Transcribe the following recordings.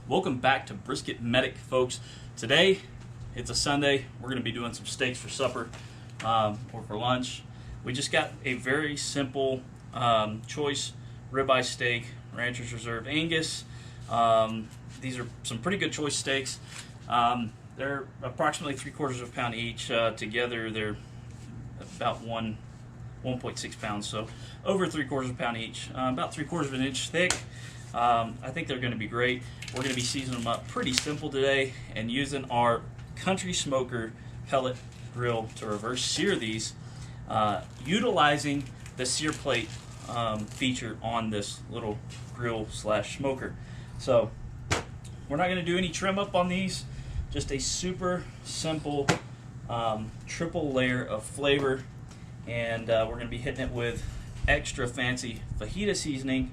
Welcome back to Brisket Medic, folks. Today, it's a Sunday. We're going to be doing some steaks for supper or for lunch. We just got a very simple choice ribeye steak, Rancher's Reserve Angus. These are some pretty good choice steaks. They're approximately 3/4 of a pound each. Together, they're about 1.6 pounds, so over 3/4 of a pound each. About 3/4 of an inch thick. I think they're going to be great. We're going to be seasoning them up pretty simple today and using our Country Smoker pellet grill to reverse sear these, utilizing the sear plate feature on this little grill slash smoker. So we're not going to do any trim up on these, just a super simple triple layer of flavor, and we're going to be hitting it with extra fancy fajita seasoning,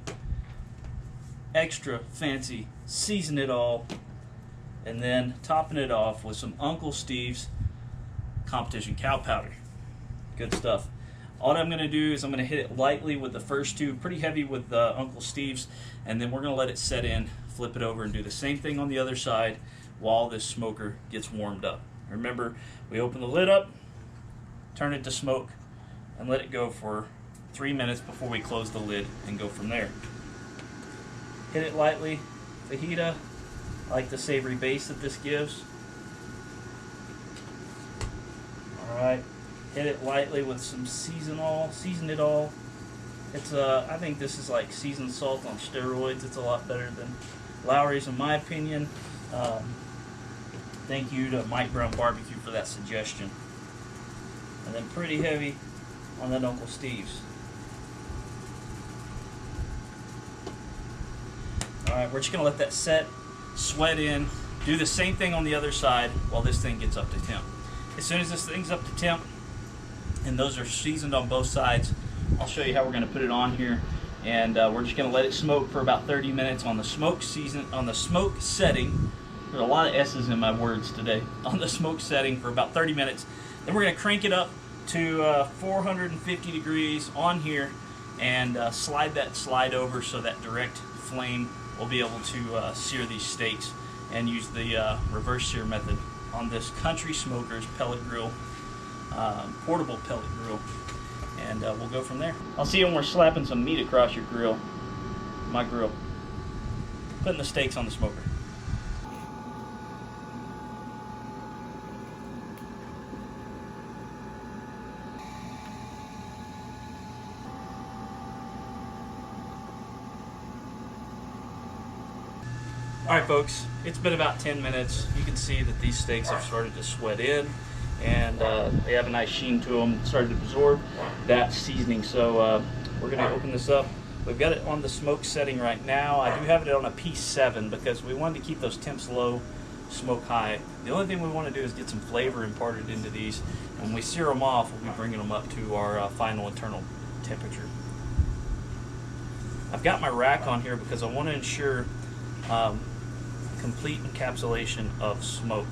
extra fancy season it all, and then topping it off with some Uncle Steve's competition cow powder. Good stuff. All I'm going to do is I'm going to hit it lightly with the first two, pretty heavy with Uncle Steve's, and then we're going to let it set in, flip it over, and do the same thing on the other side while this smoker gets warmed up. Remember, we open the lid up, turn it to smoke, and let it go for 3 minutes before we close the lid and go from there. Hit it lightly, fajita. I like the savory base that this gives. Alright, hit it lightly with some season it all. It's I think this is like seasoned salt on steroids. It's a lot better than Lowry's in my opinion. Thank you to Mike Brown Barbecue for that suggestion. And then pretty heavy on that Uncle Steve's. Alright, we're just going to let that set, sweat in, do the same thing on the other side while this thing gets up to temp. As soon as this thing's up to temp, and those are seasoned on both sides, I'll show you how we're going to put it on here. And we're just going to let it smoke for about 30 minutes on the smoke setting. There's a lot of S's in my words today. On the smoke setting for about 30 minutes. Then we're going to crank it up to 450 degrees on here and slide over so that direct flame will be able to sear these steaks, and use the reverse sear method on this Country Smokers pellet grill, portable pellet grill, and we'll go from there. I'll see you when we're slapping some meat across your grill, my grill, putting the steaks on the smoker. Alright folks, it's been about 10 minutes. You can see that these steaks have started to sweat in, and they have a nice sheen to them, started to absorb that seasoning. So we're going to open this up. We've got it on the smoke setting right now. I do have it on a P7 because we wanted to keep those temps low, smoke high. The only thing we want to do is get some flavor imparted into these. And when we sear them off, we'll be bringing them up to our final internal temperature. I've got my rack on here because I want to ensure complete encapsulation of smoke,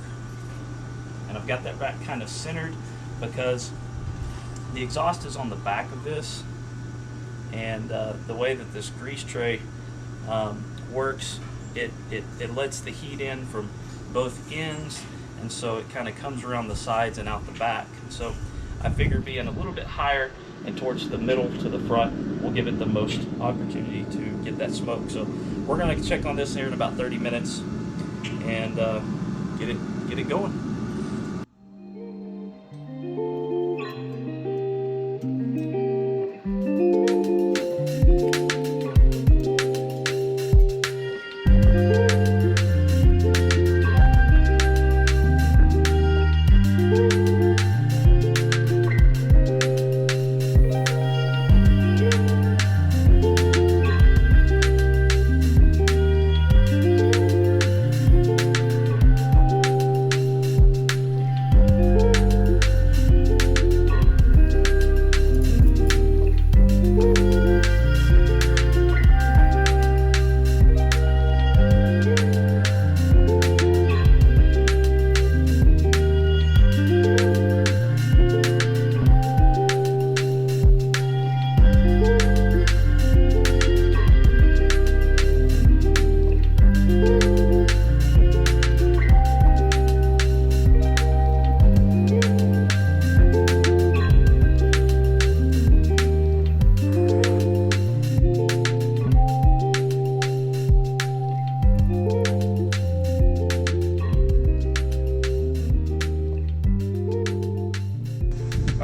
and I've got that rack kind of centered because the exhaust is on the back of this, and the way that this grease tray works, it lets the heat in from both ends, and so it kind of comes around the sides and out the back. And so I figure being a little bit higher and towards the middle to the front will give it the most opportunity to get that smoke. So we're going to check on this here in about 30 minutes and get it going.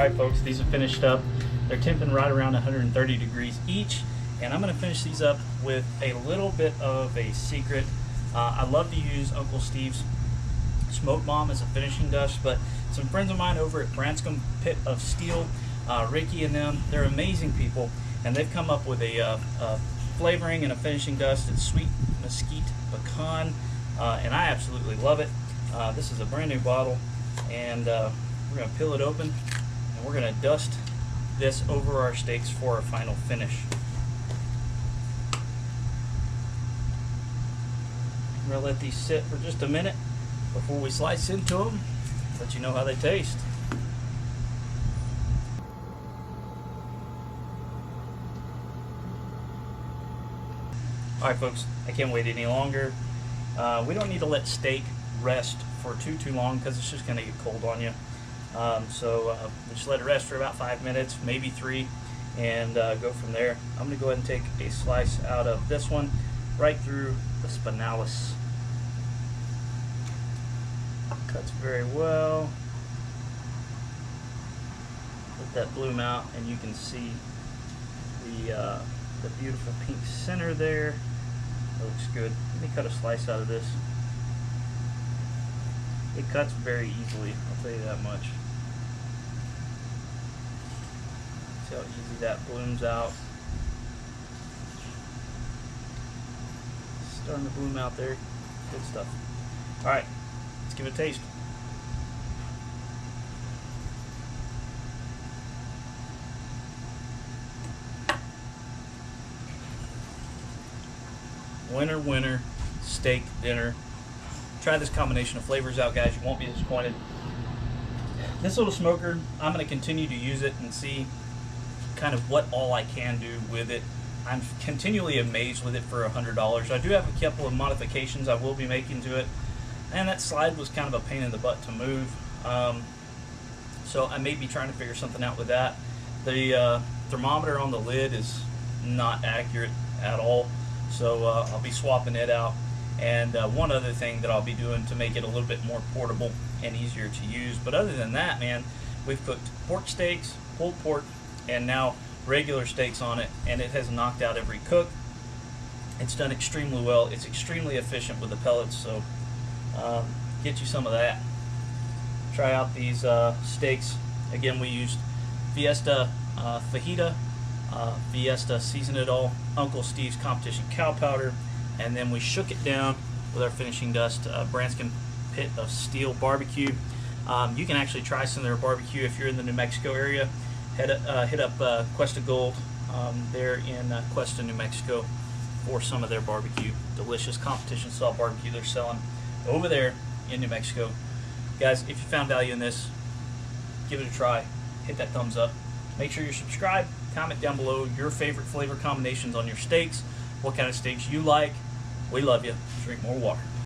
Alright folks, these are finished up. They're temping right around 130 degrees each, and I'm going to finish these up with a little bit of a secret. I love to use Uncle Steve's Smoke Bomb as a finishing dust, but some friends of mine over at Branscombe Pit of Steel, Ricky and them, they're amazing people, and they've come up with a flavoring and a finishing dust. It's sweet mesquite pecan, and I absolutely love it. This is a brand new bottle, and we're going to peel it open, and we're going to dust this over our steaks for a final finish. I'm going to let these sit for just a minute before we slice into them, let you know how they taste. Alright folks, I can't wait any longer. We don't need to let steak rest for too long because it's just going to get cold on you. So just let it rest for about 5 minutes, maybe 3, and go from there. I'm going to go ahead and take a slice out of this one right through the spinalis. Cuts very well. Let that bloom out, and you can see the beautiful pink center there. That looks good. Let me cut a slice out of this. It cuts very easily, I'll tell you that much. See how easy that blooms out. Starting to bloom out there. Good stuff. Alright, let's give it a taste. Winner steak dinner. Try this combination of flavors out, guys. You won't be disappointed. This little smoker, I'm going to continue to use it and see kind of what all I can do with it. I'm continually amazed with it for $100. I do have a couple of modifications I will be making to it, and that slide was kind of a pain in the butt to move. So I may be trying to figure something out with that. The thermometer on the lid is not accurate at all, so I'll be swapping it out. And one other thing that I'll be doing to make it a little bit more portable and easier to use. But other than that, man, we've cooked pork steaks, pulled pork, and now regular steaks on it, and it has knocked out every cook. It's done extremely well. It's extremely efficient with the pellets, so get you some of that. Try out these steaks. Again, we used Fiesta fajita, Fiesta Season It All, Uncle Steve's Competition Cow Powder, and then we shook it down with our finishing dust, Branscombe Pit of Steel Barbecue. You can actually try some of their barbecue if you're in the New Mexico area. Hit up Cuesta Gold there in Cuesta, New Mexico for some of their barbecue. Delicious competition style barbecue they're selling over there in New Mexico. Guys, if you found value in this, give it a try. Hit that thumbs up. Make sure you're subscribed. Comment down below your favorite flavor combinations on your steaks. What kind of steaks you like. We love you. Drink more water.